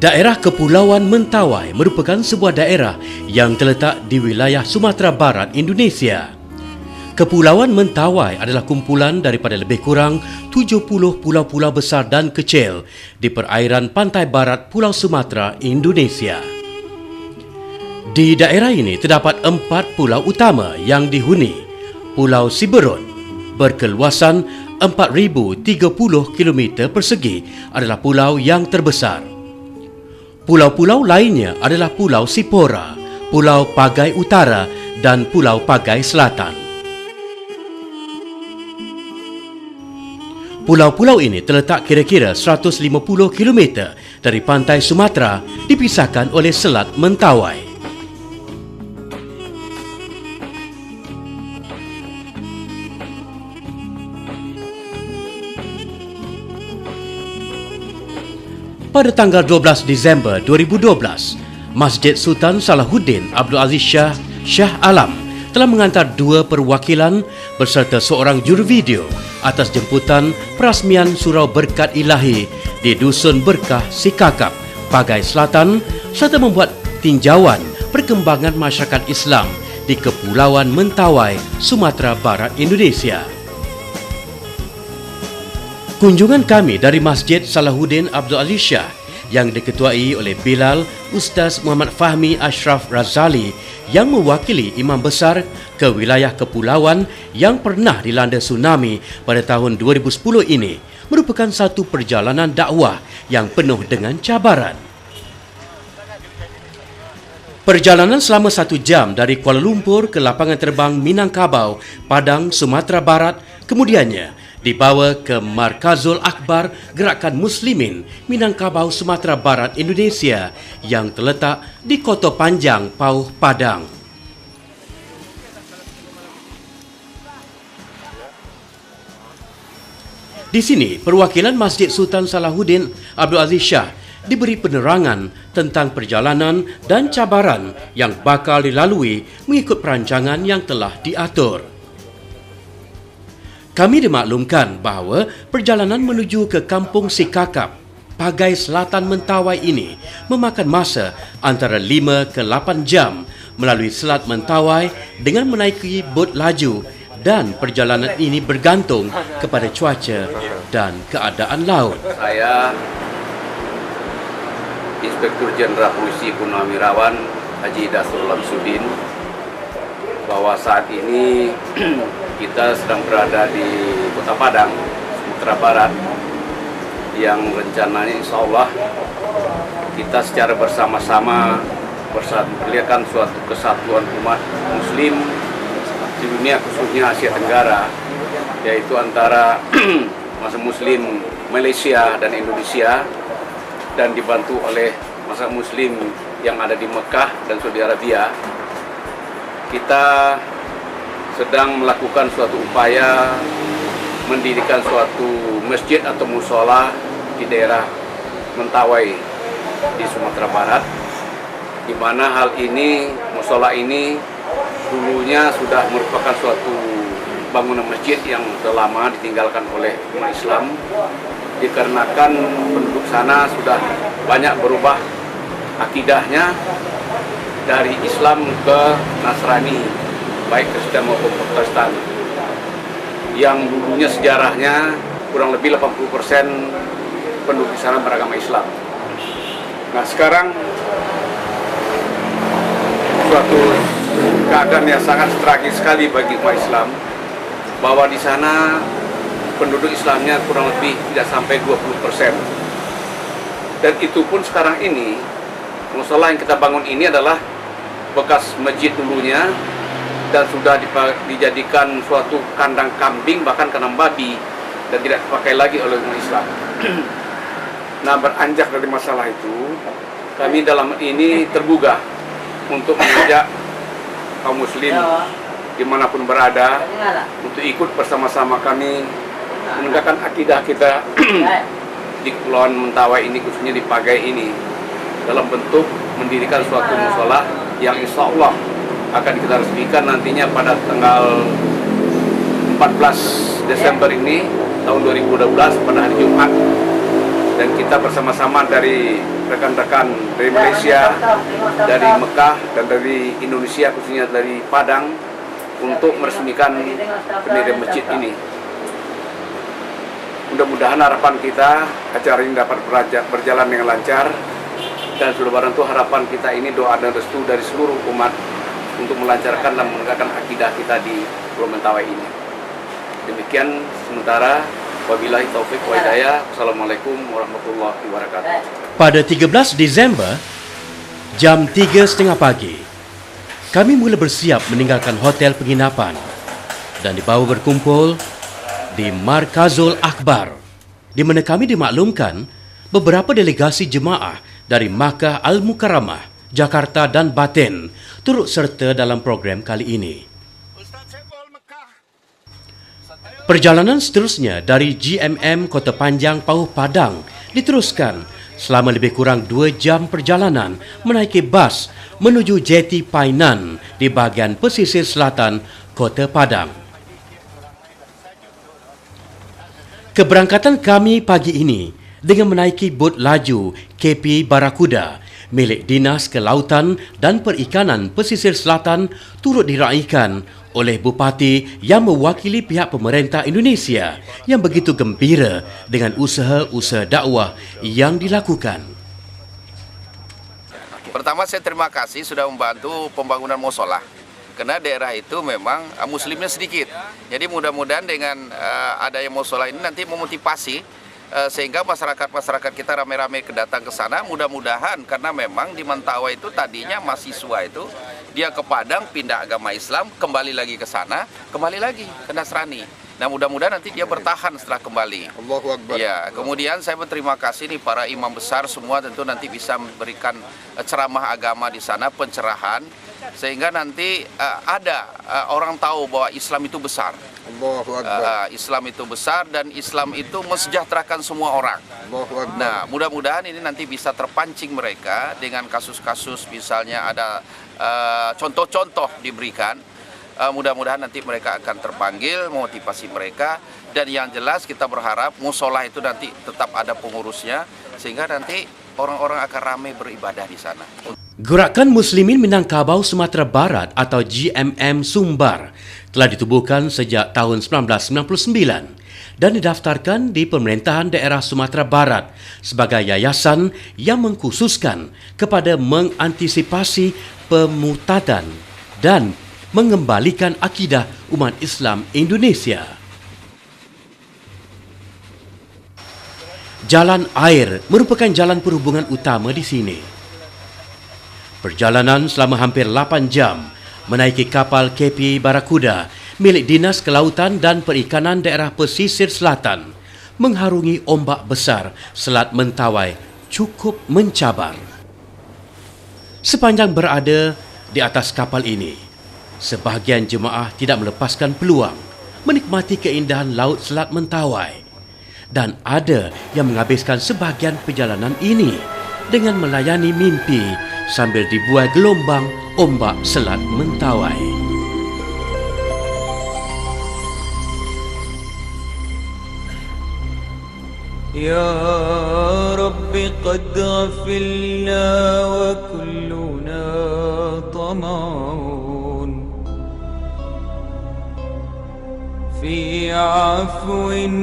Daerah Kepulauan Mentawai merupakan sebuah daerah yang terletak di wilayah Sumatera Barat, Indonesia. Kepulauan Mentawai adalah kumpulan daripada lebih kurang 70 pulau-pulau besar dan kecil di perairan pantai barat Pulau Sumatera, Indonesia. Di daerah ini terdapat 4 pulau utama yang dihuni. Pulau Siberut berkeluasan 4,030 km persegi adalah pulau yang terbesar. Pulau-pulau lainnya adalah Pulau Sipora, Pulau Pagai Utara dan Pulau Pagai Selatan. Pulau-pulau ini terletak kira-kira 150 km dari pantai Sumatera, dipisahkan oleh Selat Mentawai. Pada tanggal 12 Disember 2012, Masjid Sultan Salahuddin Abdul Aziz Shah Alam telah mengantar 2 perwakilan berserta seorang juru video atas jemputan perasmian Surau Berkat Ilahi di Dusun Berkah Sikakap, Pagai Selatan, serta membuat tinjauan perkembangan masyarakat Islam di Kepulauan Mentawai, Sumatera Barat, Indonesia. Kunjungan kami dari Masjid Salahuddin Abdul Aziz Shah yang diketuai oleh Bilal Ustaz Muhammad Fahmi Ashraf Razali yang mewakili imam besar ke wilayah kepulauan yang pernah dilanda tsunami pada tahun 2010 ini merupakan satu perjalanan dakwah yang penuh dengan cabaran. Perjalanan selama 1 jam dari Kuala Lumpur ke lapangan terbang Minangkabau, Padang, Sumatera Barat, kemudiannya dibawa ke Markazul Akbar Gerakan Muslimin Minangkabau, Sumatera Barat, Indonesia yang terletak di Kota Panjang, Pauh, Padang. Di sini, perwakilan Masjid Sultan Salahuddin Abdul Aziz Shah diberi penerangan tentang perjalanan dan cabaran yang bakal dilalui mengikut perancangan yang telah diatur. Kami dimaklumkan bahawa perjalanan menuju ke Kampung Sikakap, Pagai Selatan Mentawai ini memakan masa antara 5 ke 8 jam melalui Selat Mentawai dengan menaiki bot laju, dan perjalanan ini bergantung kepada cuaca dan keadaan laut. Saya Inspektur Jenderal Polisi Purnawirawan Haji Dasrul Lamsudin, bahwa saat ini kita sedang berada di Kota Padang, Sumatera Barat, yang rencananya insya Allah kita secara bersama-sama memperlihatkan suatu kesatuan umat muslim di dunia, khususnya Asia Tenggara, yaitu antara masa muslim Malaysia dan Indonesia, dan dibantu oleh masa muslim yang ada di Mekah dan Saudi Arabia. Kita sedang melakukan suatu upaya mendirikan suatu masjid atau musola di daerah Mentawai di Sumatera Barat, di mana hal ini, musola ini dulunya sudah merupakan suatu bangunan masjid yang sudah lama ditinggalkan oleh umat Islam, dikarenakan penduduk sana sudah banyak berubah akidahnya dari Islam ke Nasrani, baik Kristen maupun Protestan, yang dulunya sejarahnya kurang lebih 80% penduduk di sana beragama Islam. Nah, sekarang suatu keadaan yang sangat tragis sekali bagi umat Islam, bahwa di sana penduduk Islamnya kurang lebih tidak sampai 20%. Dan itu pun sekarang ini, musola yang kita bangun ini adalah bekas masjid dulunya, dan sudah dijadikan suatu kandang kambing, bahkan kandang babi, dan tidak dipakai lagi oleh umat Islam. Nah, beranjak dari masalah itu, kami dalam ini tergugah untuk mengajak kaum muslim dimanapun berada untuk ikut bersama-sama kami menegakkan akidah kita di Kepulauan Mentawai ini, khususnya di Pagai ini, dalam bentuk mendirikan suatu musola yang insya Allah akan kita resmikan nantinya pada tanggal 14 Desember ini tahun 2012 pada hari Jumat. dan kita bersama-sama dari rekan-rekan dari Malaysia, dari Mekah, dan dari Indonesia, khususnya dari Padang, untuk meresmikan pendirian masjid ini. Mudah-mudahan harapan kita acara ini dapat berjalan dengan lancar, dan Lebaran itu harapan kita ini doa dan restu dari seluruh umat untuk melancarkan dan menegakkan akidah kita di Pulau Mentawai ini. Demikian sementara. Wabillahi taufik wa hidayah. Wassalamualaikum warahmatullahi wabarakatuh. Pada 13 Disember, jam 3.30 pagi, kami mula bersiap meninggalkan hotel penginapan dan dibawa berkumpul di Markazul Akbar, di mana kami dimaklumkan beberapa delegasi jemaah dari Makkah Al-Mukarramah, Jakarta dan Batin turut serta dalam program kali ini. Perjalanan seterusnya dari GMM Kota Panjang Pauh Padang diteruskan selama lebih kurang 2 jam perjalanan menaiki bas menuju Jeti Painan di bahagian pesisir selatan Kota Padang. Keberangkatan kami pagi ini dengan menaiki bot laju KP Barakuda milik Dinas Kelautan dan Perikanan Pesisir Selatan turut diraikan oleh Bupati yang mewakili pihak pemerintah Indonesia yang begitu gembira dengan usaha-usaha dakwah yang dilakukan. Pertama, saya terima kasih sudah membantu pembangunan musola. Karena daerah itu memang muslimnya sedikit. Jadi mudah-mudahan dengan adanya musola ini nanti memotivasi sehingga masyarakat kita rame-rame datang ke sana. Mudah-mudahan, karena memang di Mentawai itu tadinya mahasiswa itu dia ke Padang pindah agama Islam, kembali lagi ke sana, kembali lagi ke Nasrani. Nah, mudah-mudahan nanti dia bertahan setelah kembali. Allahu Akbar. Ya, kemudian saya berterima kasih nih para imam besar semua, tentu nanti bisa memberikan ceramah agama di sana, pencerahan, sehingga nanti ada orang tahu bahwa Islam itu besar. Allahu Akbar. Islam itu besar dan Islam itu mensejahterakan semua orang. Allahu Akbar. Nah, mudah-mudahan ini nanti bisa terpancing mereka dengan kasus-kasus, misalnya ada contoh-contoh diberikan. Mudah-mudahan nanti mereka akan terpanggil, motivasi mereka, dan yang jelas kita berharap musola itu nanti tetap ada pengurusnya sehingga nanti orang-orang akan ramai beribadah di sana. Gerakan Muslimin Minangkabau Sumatera Barat atau GMM Sumbar telah ditubuhkan sejak tahun 1999 dan didaftarkan di Pemerintahan Daerah Sumatera Barat sebagai yayasan yang mengkhususkan kepada mengantisipasi pemutadan dan mengembalikan akidah umat Islam Indonesia. Jalan air merupakan jalan perhubungan utama di sini. Perjalanan selama hampir 8 jam menaiki kapal KP Barakuda milik Dinas Kelautan dan Perikanan Daerah Pesisir Selatan mengharungi ombak besar Selat Mentawai cukup mencabar. Sepanjang berada di atas kapal ini, sebahagian jemaah tidak melepaskan peluang menikmati keindahan laut Selat Mentawai, dan ada yang menghabiskan sebahagian perjalanan ini dengan melayani mimpi sambil dibuai gelombang ombak Selat Mentawai. Ya Rabbi qad ghafilna wa kulluna tama'un fi afwin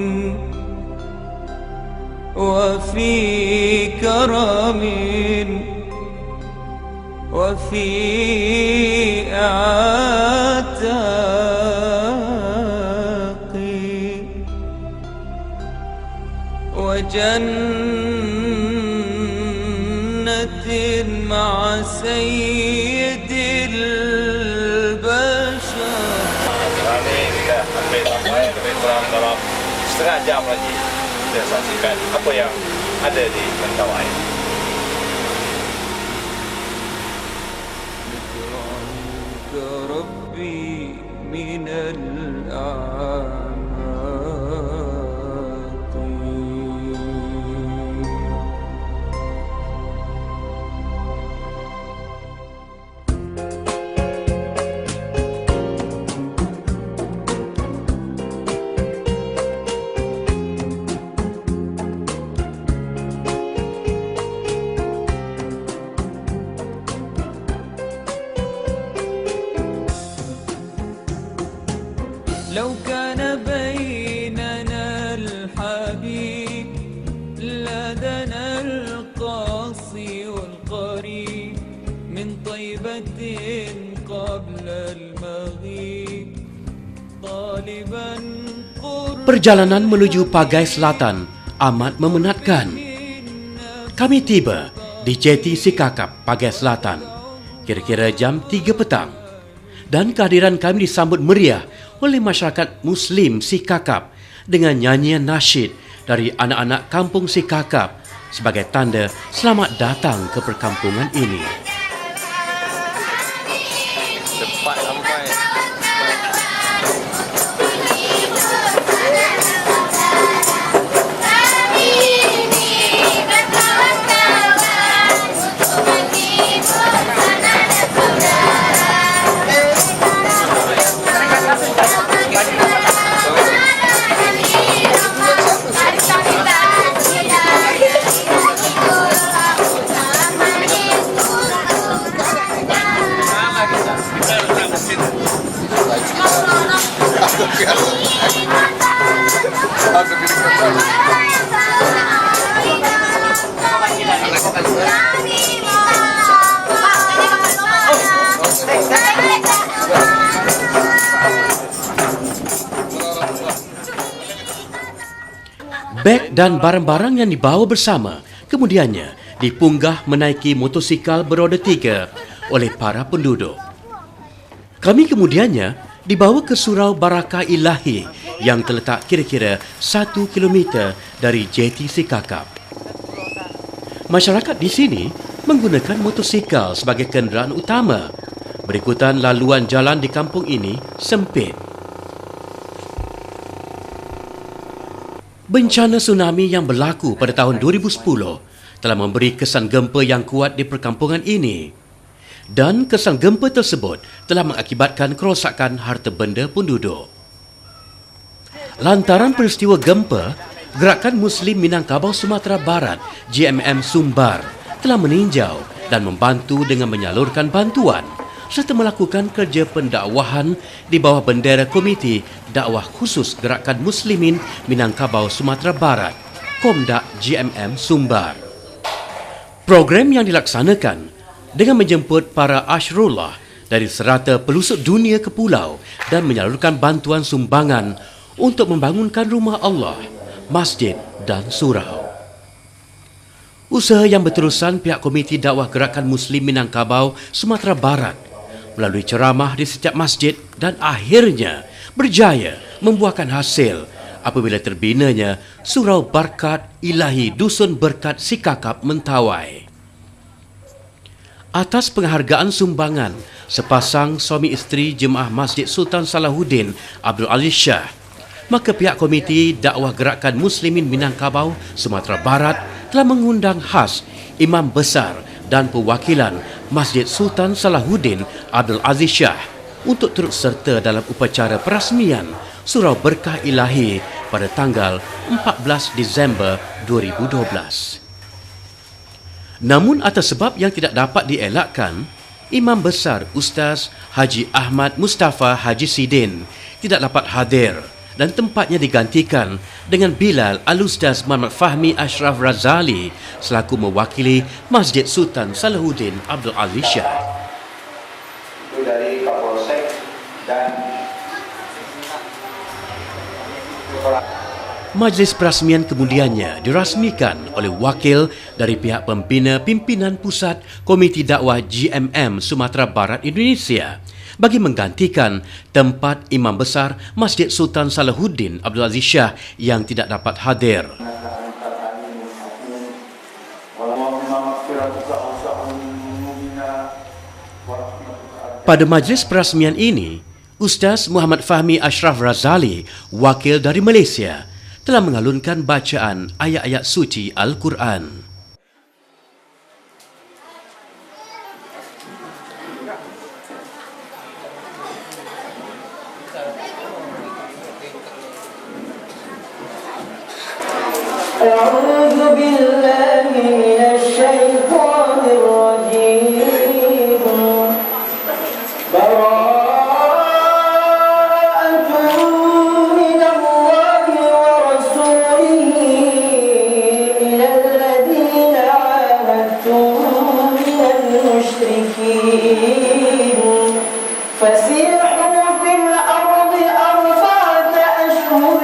wa fi karamin وفي عتاقي وجنة مع سيد البشر. Kami tidak sampai lebih kurang dalam setengah jam lagi kita saksikan apa yang ada di Mentawai. ربي من الأعماق. Perjalanan menuju Pagai Selatan amat memenatkan. Kami tiba di Jeti Sikakap, Pagai Selatan, kira-kira jam 3 petang. Dan kehadiran kami disambut meriah oleh masyarakat Muslim Sikakap dengan nyanyian nasyid dari anak-anak kampung Sikakap sebagai tanda selamat datang ke perkampungan ini. Cepat sampai. Beg dan barang-barang yang dibawa bersama kemudiannya dipunggah menaiki motosikal beroda 3 oleh para penduduk. Kami kemudiannya dibawa ke Surau Barakah Ilahi yang terletak kira-kira 1 kilometer dari Jeti Sikakap. Masyarakat di sini menggunakan motosikal sebagai kenderaan utama. Berikutan laluan jalan di kampung ini sempit. Bencana tsunami yang berlaku pada tahun 2010 telah memberi kesan gempa yang kuat di perkampungan ini. Dan kesan gempa tersebut telah mengakibatkan kerosakan harta benda penduduk. Lantaran peristiwa gempa, Gerakan Muslim Minangkabau Sumatera Barat GMM Sumbar telah meninjau dan membantu dengan menyalurkan bantuan serta melakukan kerja pendakwahan di bawah bendera Komiti Dakwah Khusus Gerakan Muslimin Minangkabau Sumatera Barat, Komdak GMM Sumbar. Program yang dilaksanakan dengan menjemput para asyrullah dari serata pelosok dunia ke pulau dan menyalurkan bantuan sumbangan untuk membangunkan rumah Allah, masjid dan surau. Usaha yang berterusan pihak Komiti Dakwah Gerakan Muslim Minangkabau Sumatera Barat melalui ceramah di setiap masjid dan akhirnya berjaya membuahkan hasil apabila terbinanya Surau Barkat Ilahi Dusun Berkat Sikakap Mentawai. Atas penghargaan sumbangan sepasang suami isteri jemaah Masjid Sultan Salahuddin Abdul Aziz Shah, maka pihak Komiti Dakwah Gerakan Muslimin Minangkabau Sumatera Barat telah mengundang khas Imam Besar dan perwakilan Masjid Sultan Salahuddin Abdul Aziz Shah untuk turut serta dalam upacara perasmian Surau Berkah Ilahi pada tanggal 14 Disember 2012. Namun atas sebab yang tidak dapat dielakkan, Imam Besar Ustaz Haji Ahmad Mustafa Haji Sidin tidak dapat hadir dan tempatnya digantikan dengan Bilal Al-Ustaz Muhammad Fahmi Ashraf Razali selaku mewakili Masjid Sultan Salahuddin Abdul Aziz Shah. Itu dari Kapolsek dan Majlis perasmian kemudiannya dirasmikan oleh wakil dari pihak pembina pimpinan pusat Komiti Dakwah GMM Sumatera Barat Indonesia bagi menggantikan tempat Imam Besar Masjid Sultan Salahuddin Abdul Aziz Shah yang tidak dapat hadir. Pada majlis perasmian ini, Ustaz Muhammad Fahmi Ashraf Razali, wakil dari Malaysia, telah mengalunkan bacaan ayat-ayat suci Al-Quran. أعوذ بالله من الشيطان الرجيم براءة من الله ورسوله إلى الذين عاهدتم من المشركين فسيحوا في الأرض أربعة أشهر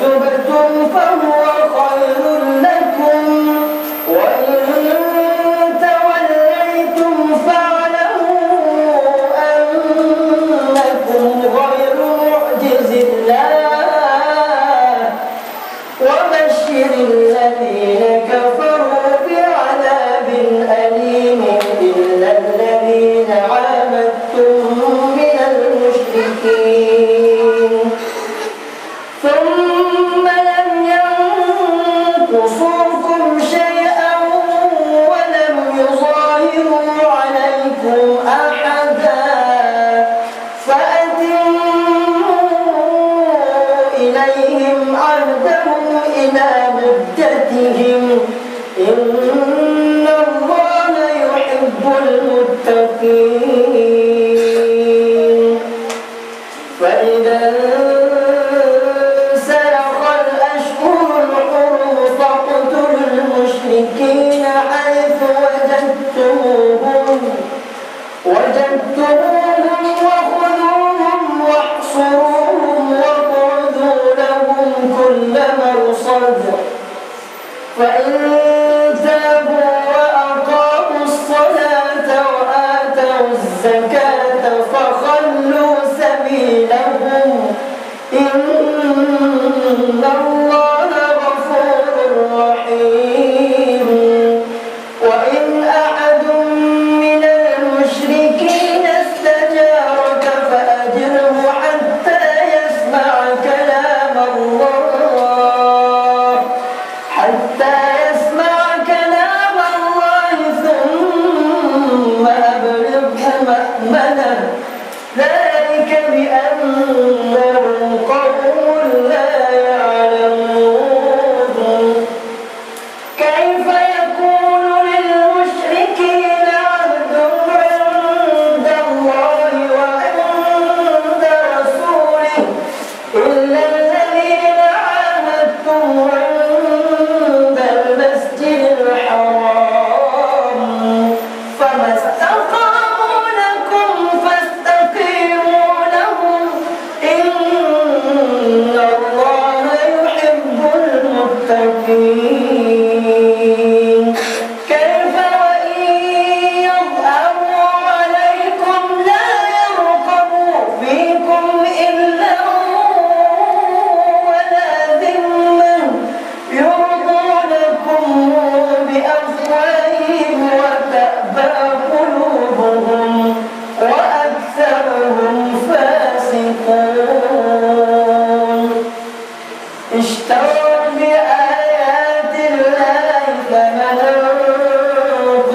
تبتم فهو خير لكم وإن توليتم فاعلموا أنكم غير معجز الله وبشر الذين كفروا بعذاب أليم إلا الذين عاهدتم من المشركين ثم لم ينقصوكم شيئا ولم يظاهروا عليكم أحدا فأتموا إليهم عهدهم إلى مدتهم إن الله يحب المتقين فإذا انسلخ الأشهر الحرم فاقتلوا المشركين حيث وجدتموهم وخذوهم واحصروهم واقعدوا لهم كل مرصد فإن تابوا وأقاموا الصلاة وآتوا الزكاة فخلوا سبيلهم إن الله غفور رحيم وإن أحد من المشركين استجارك فأجره حتى يسمع كلام الله ثم أبلغه مأمنه ذلك بأنهم قوم لا يعلمون كيف يكون للمشركين عهد عند الله وعند رسوله إلا الذين عاهدتم عند المسجد الحرام فما استقاموا لكم فاستقيموا لهم إن الله يحب المتقين كيف وإن يظهروا عليكم لا يرقبوا فيكم إلا ولا ذمة يرضونكم بأفواههم وتأبى قلوبهم وأكثرهم فاسقون اشتروا بآيات الله ثمنا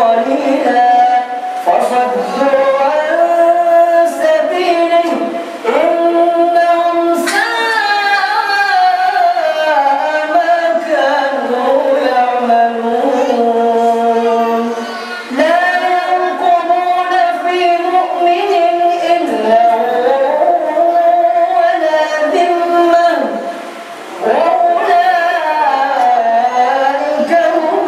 قليلا فصدوا عن سبيله إنهم ساء ما كانوا يعملون لا يرقبون في مؤمن إلا ولا ذمة وأولئك هم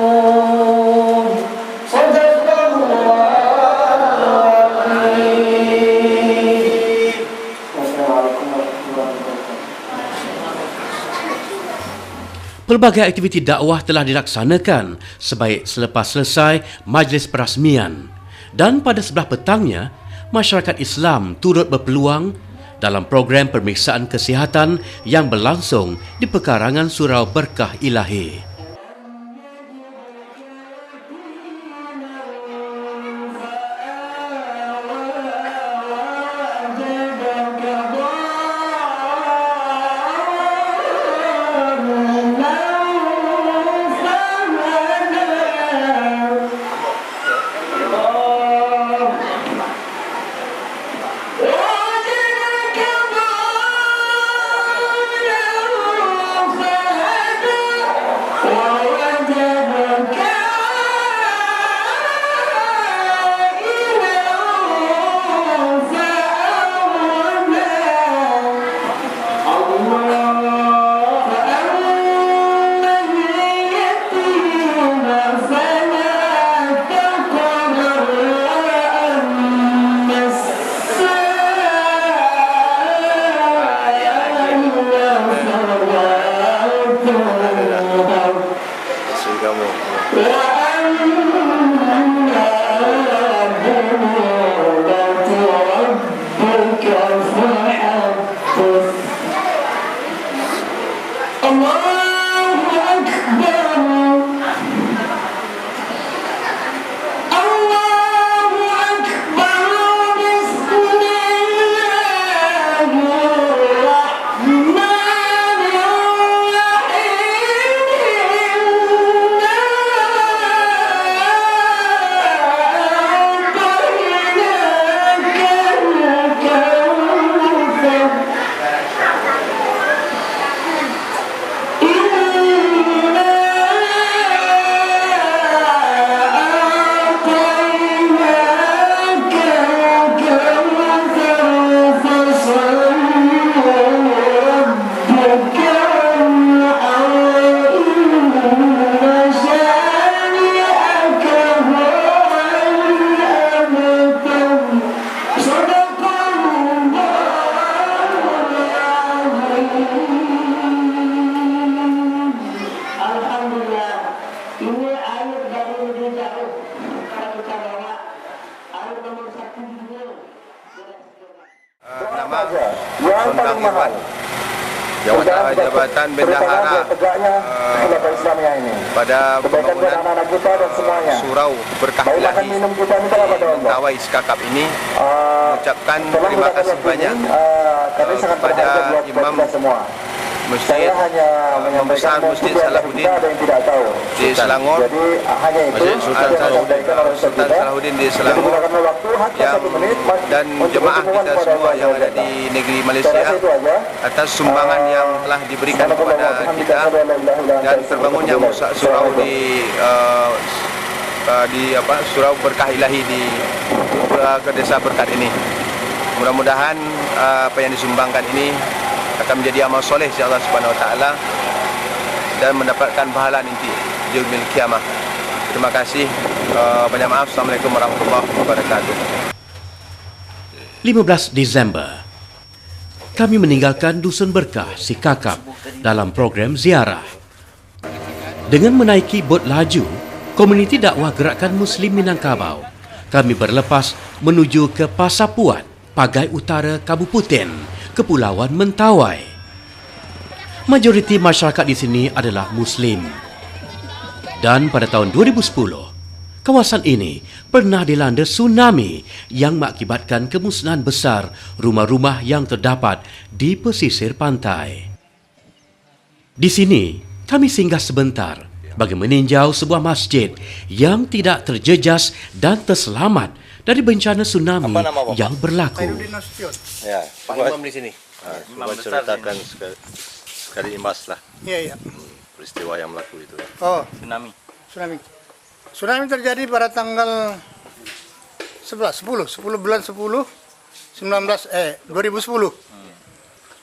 المعتدون صدق الله العظيم والسلام عليكم ورحمة الله وبركاته. Pelbagai aktiviti dakwah telah dilaksanakan sebaik selepas selesai majlis perasmian dan pada sebelah petangnya masyarakat Islam turut berpeluang dalam program pemeriksaan kesihatan yang berlangsung di pekarangan Surau Berkah Ilahi. وَجَدَكَ ضَالًّا فَهَدَىٰ Utama yang paling mahal Jabatan Bendahara Islamnya ini. pada Kebaikan buat anak-anak kita dan semuanya. Surau Berkah Baik makan Ilahi minum kita minta pada Allah. Mentawai Sekakap ini mengucapkan terima kasih banyak Kami sangat kepada berharga buat Imam kita semua. Masjid Saya hanya menyampaikan Masjid mungkin Salahuddin ada yang tidak tahu. di Selangor, Jadi hanya itu Masjid yang disampaikan oleh Ustaz Sultan kita. Salahuddin di Jadi Selangor gunakan waktu hatta yang 1 menit dan untuk jemaah berhubungan kita kepada semua Allah yang ada SWT. di negeri Saya Malaysia rasa itu aja. atas sumbangan yang telah diberikan kepada kita dan terbangunnya surau di Surau Berkah Ilahi di ke Desa Berkat ini. Mudah-mudahan apa yang disumbangkan ini akan menjadi amal soleh insya Allah Subhanahu Wa Taala dan mendapatkan pahala nanti di yaumil kiamah. Terima kasih. Banyak maaf. Assalamualaikum warahmatullahi wabarakatuh. 15 Desember, kami meninggalkan Dusun Berkah Sekakap dalam program ziarah. Dengan menaiki bot laju, komuniti dakwah Gerakan Muslim Minangkabau, kami berlepas menuju ke Pasar Puat, Pagai Utara, Kabupaten Kepulauan Mentawai. Majoriti masyarakat di sini adalah Muslim. Dan pada tahun 2010, kawasan ini pernah dilanda tsunami yang mengakibatkan kemusnahan besar rumah-rumah yang terdapat di pesisir pantai. Di sini, kami singgah sebentar bagi meninjau sebuah masjid yang tidak terjejas dan terselamat dari bencana tsunami yang berlaku. Ya, Pak Imam di sini. Coba ceritakan sekali Mas lah. Iya. Peristiwa yang berlaku itu. Oh, tsunami terjadi pada tanggal 10 bulan 10 2010.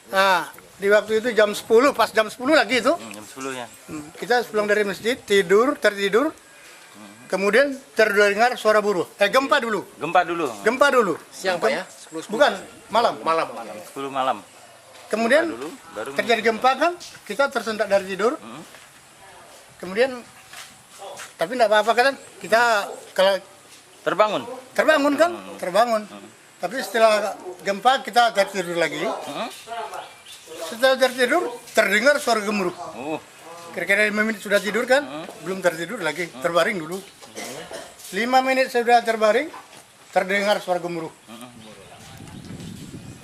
Nah, di waktu itu jam 10, pas jam 10 lagi itu. Jam 10 ya. Kita pulang dari masjid, tertidur. Kemudian terdengar suara buruh. Gempa dulu. Gempa dulu. Siang Pak ya? Bukan, malam. 10 malam. Kemudian baru terjadi gempa kan, kita tersentak dari tidur. Kemudian, tapi tidak apa-apa kan, kita kalau terbangun kan, terbangun. Tapi setelah gempa kita tertidur lagi. Setelah tertidur, terdengar suara gemuruh. Kira-kira 5 menit sudah tidur kan, belum tertidur lagi, terbaring dulu. 5 menit sudah terbaring, terdengar suara gemuruh.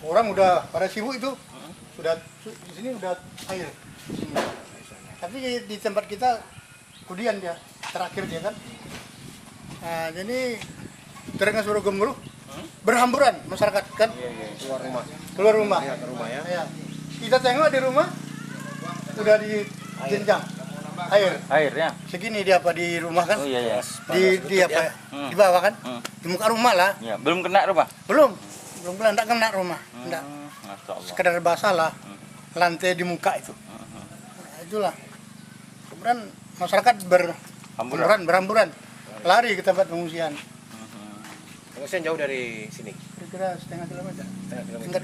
Orang udah pada sibuk itu. Sudah di sini udah air. Tapi di tempat kita kemudian dia terakhir dia kan. Nah, jadi terdengar suara gemuruh, berhamburan masyarakat kan. Keluar rumah. Ya. Kita tengok di rumah udah di jenjang air ya. Segini dia apa di rumah kan? Di apa ya? Di bawah kan? Di muka rumah lah. Ya, belum kena rumah. Belum kena rumah. Enggak. Sekedar basah lah, lantai di muka itu. Nah, itulah. Kemudian masyarakat berhamburan, lari ke tempat pengungsian. Pengungsian jauh dari sini. Kira-kira setengah kilometer.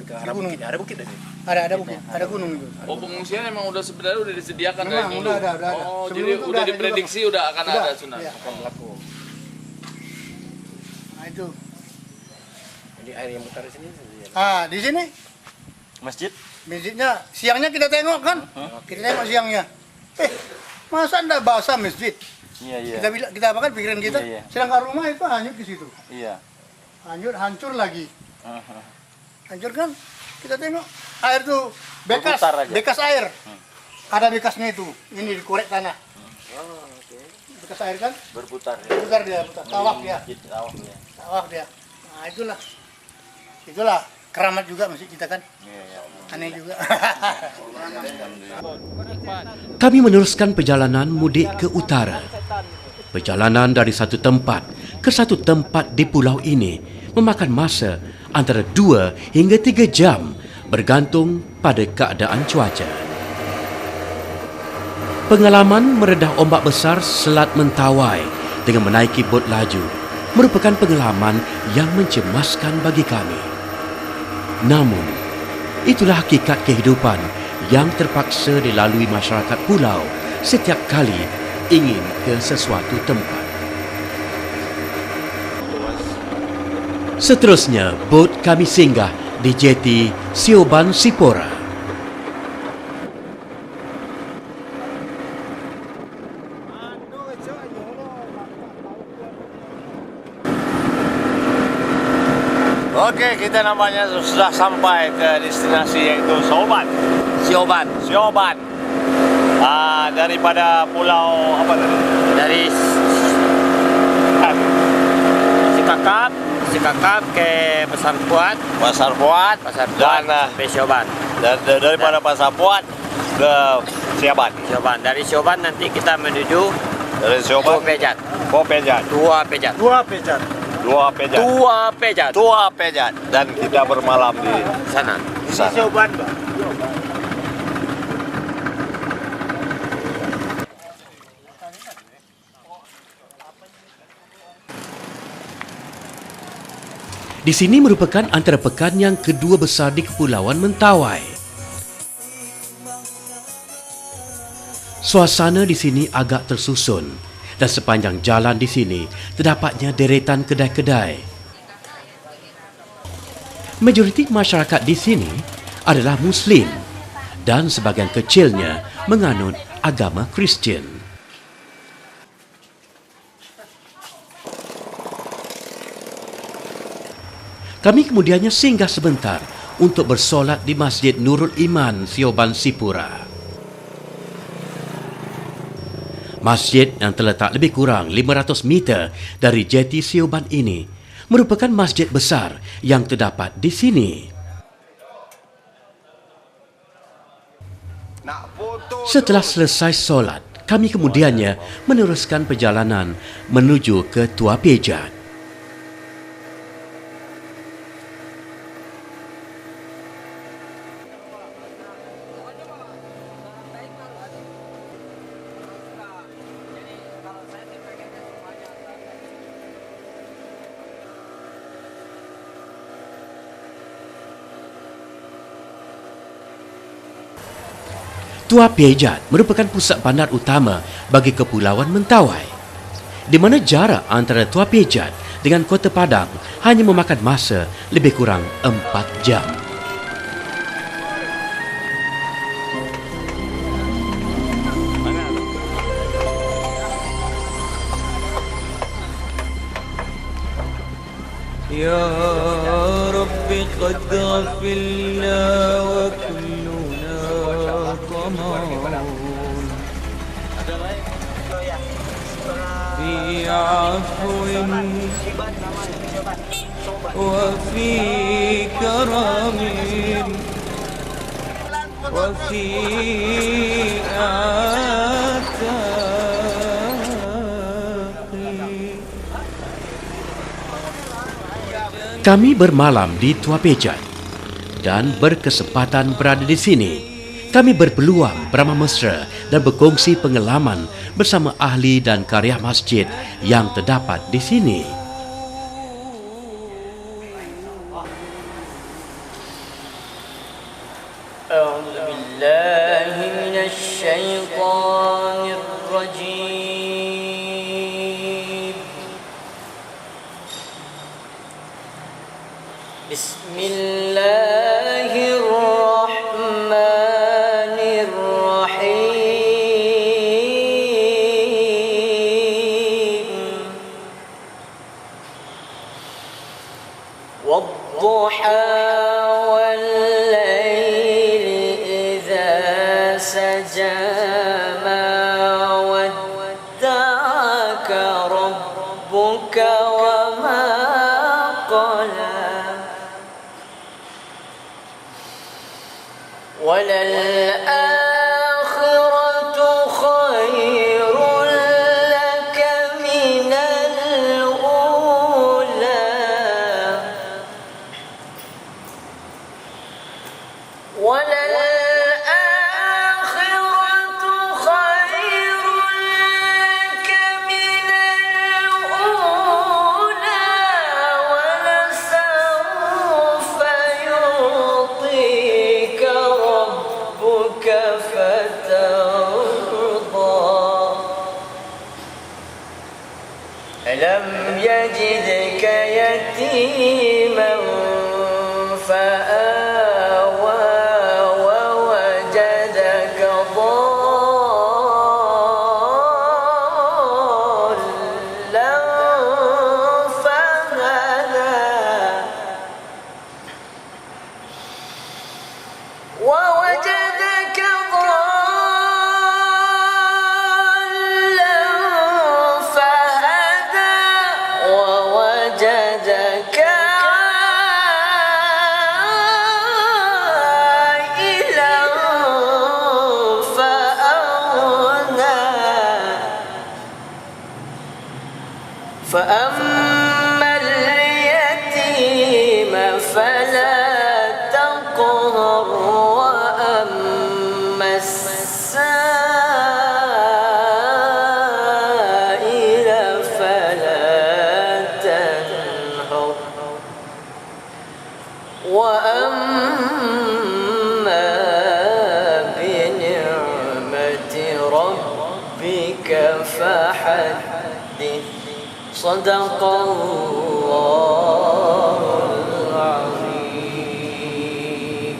Ke arah bukit. Ada bukit tadi. Ada bukit, ada gunung itu. Oh, pengungsian emang sebenarnya udah disediakan Memang, dari dulu. udah. Oh, Sebelum jadi itu udah ada diprediksi juga. udah akan ada tsunami. Iya. Nah, itu. Jadi air yang putar di sini. Di sini masjidnya siangnya kita tengok kan, kita tengok siangnya. Masa anda basah masjid? Iya. Kita apa kan pikiran kita, sedangkan rumah itu hanyut ke situ. Iya. Hancur lagi. Hancur kan? Kita tengok air tuh bekas air. Ada bekasnya itu. Ini dikorek tanah. Bekas air kan? Berputar dia, tawaf dia. Nah, itulah keramat juga masjid kita kan. Aneh juga. Kami meneruskan perjalanan mudik ke utara. Perjalanan dari satu tempat ke satu tempat di pulau ini memakan masa antara 2 hingga 3 jam bergantung pada keadaan cuaca. Pengalaman meredah ombak besar Selat Mentawai dengan menaiki bot laju merupakan pengalaman yang mencemaskan bagi kami. Namun, itulah hakikat kehidupan yang terpaksa dilalui masyarakat pulau setiap kali ingin ke sesuatu tempat. Seterusnya, bot kami singgah di jeti Sioban Sipora. Oke, kita nampaknya sudah sampai ke destinasi yaitu Sioban. Sioban. Daripada pulau apa tadi? Dari Sikakap ke Pasar Puat dan sampai Sioban. daripada Pasar Puat ke Sioban. Dari Sioban nanti kita menuju Dari Sioban Pejat. Dua Pejat. Dan kita bermalam di Sana. sana. Di sini merupakan antara pekan yang kedua besar di Kepulauan Mentawai. Suasana di sini agak tersusun dan sepanjang jalan di sini terdapatnya deretan kedai-kedai. Majoriti masyarakat di sini adalah Muslim dan sebahagian kecilnya menganut agama Kristian. Kami kemudiannya singgah sebentar untuk bersolat di Masjid Nurul Iman, Sioban Sipora. Masjid yang terletak lebih kurang 500 meter dari jeti Sioban ini merupakan masjid besar yang terdapat di sini. Setelah selesai solat, kami kemudiannya meneruskan perjalanan menuju ke Tua Pejat. Tua Pejat merupakan pusat bandar utama bagi Kepulauan Mentawai, di mana jarak antara Tua Pejat dengan Kota Padang hanya memakan masa lebih kurang 4 jam. يا رب قد غفلنا وكلنا طمعون في عفو وفي كرم وفي Kami bermalam di Tua Pejat dan berkesempatan berada di sini. Kami berpeluang beramah mesra dan berkongsi pengalaman bersama ahli dan karya masjid yang terdapat di sini. يجدك يتيما فآوى فأما اليتيم فلا تقهر وأما السائل فلا تنهر وأما بنعمة ربك فحدث صدق الله العظيم.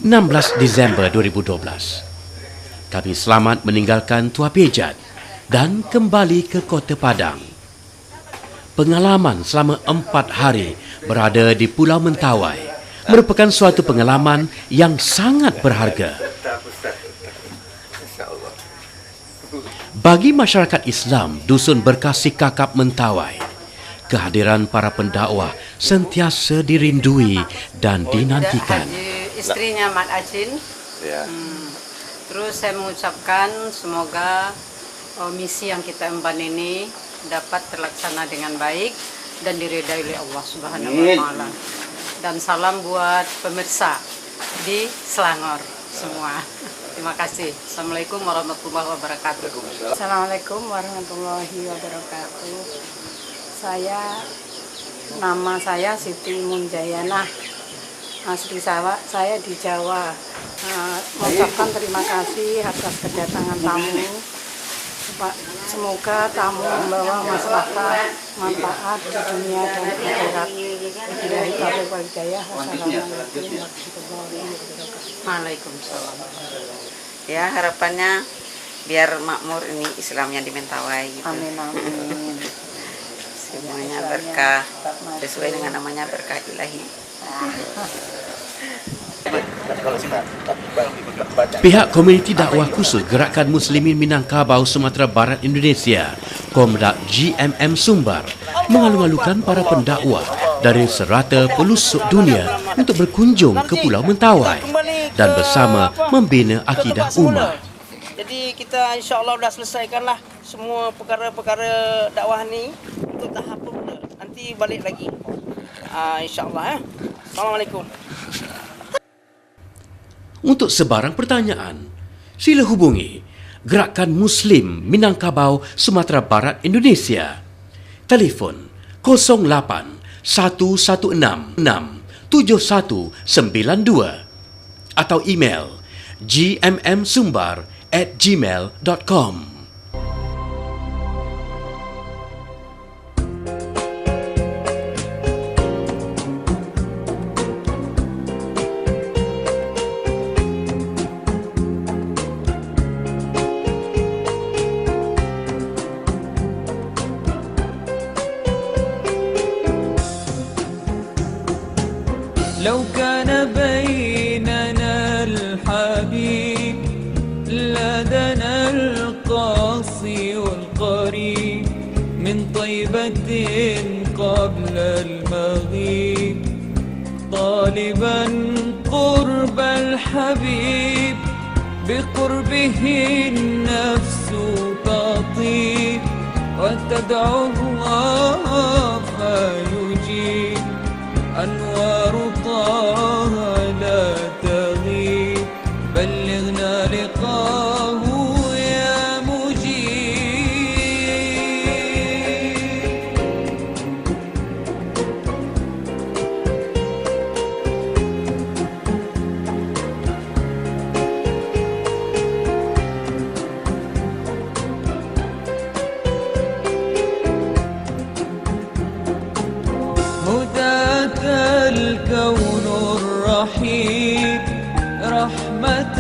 16 Disember 2012. Kami selamat meninggalkan Tua Pejat dan kembali ke Kota Padang. Pengalaman selama 4 hari berada di Pulau Mentawai merupakan suatu pengalaman yang sangat berharga. Bagi masyarakat Islam Dusun Berkasih Kakap Mentawai, kehadiran para pendakwah sentiasa dirindui dan dinantikan. Istrinya Mat Acin. Terus saya mengucapkan semoga misi yang kita emban ini dapat terlaksana dengan baik dan diridai oleh Allah Subhanahu wa taala. Dan salam buat pemirsa di Selangor semua. Terima kasih. Assalamualaikum warahmatullahi wabarakatuh. Assalamualaikum warahmatullahi wabarakatuh. Nama saya Siti Munjayana. Asli saya di Jawa. Mengucapkan terima kasih atas kedatangan tamu. Semoga tamu membawa masyarakat manfaat di dunia dan akhirat. Billahi taufiq wal hidayah. Wassalamualaikum warahmatullahi wabarakatuh. Waalaikumsalam. Ya, harapannya biar makmur ini Islamnya di Mentawai gitu. Amin amin. Semuanya berkah sesuai dengan namanya berkah ilahi. Pihak Komuniti Dakwah Khusus Gerakan Muslimin Minangkabau Sumatera Barat Indonesia, Komdak GMM Sumbar, mengalu-alukan para pendakwah dari serata pelosok dunia untuk berkunjung ke Pulau Mentawai dan bersama membina akidah ummah. Jadi kita insya-Allah dah selesaikanlah semua perkara-perkara dakwah ni untuk tahap pemula. Nanti balik lagi. Insya-Allah. Assalamualaikum. Untuk sebarang pertanyaan, sila hubungi Gerakan Muslim Minangkabau Sumatera Barat Indonesia. Telefon 08 116 7192 atau email gmmsumbar@gmail.com. لو كان بيننا الحبيب لدنا القاصي والقريب من طيبة قبل المغيب طالبا قرب الحبيب بقربه النفس تطيب وتدعو الله فيجيب أنوار طه لا تغيب بلغنا لقاه يا مجيب. هداك الكون الرحيم رحمة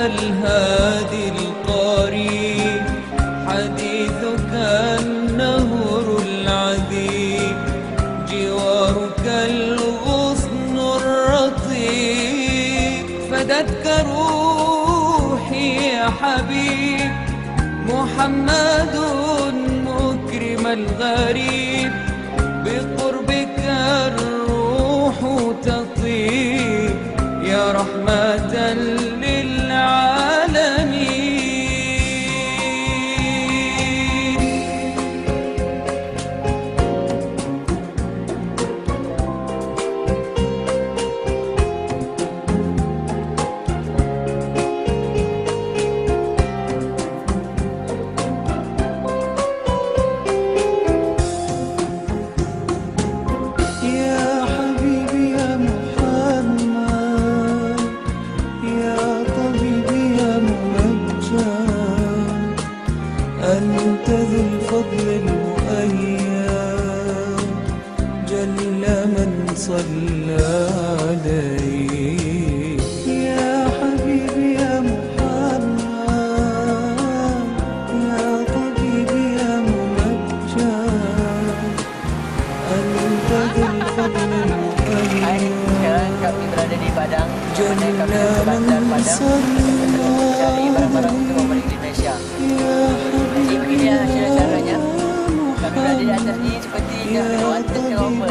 الهادي القريب حديثك النهر العذيب جوارك الغصن الرطيب فدتك روحي يا حبيب محمد مكرم الغريب بقربك الروح تطيب يا رحمة للعالمين. من صلى عليه يا حبيبي يا محمد يا طبيبي يا ممجد أنت ذو الفضل المؤيد Sekarang kami berada di Padang. جنة من صلى Cari barang-barang untuk membeli di Indonesia. Jadi begini cara-caranya. Kami berada di atas ini seperti nak lewat ke apa.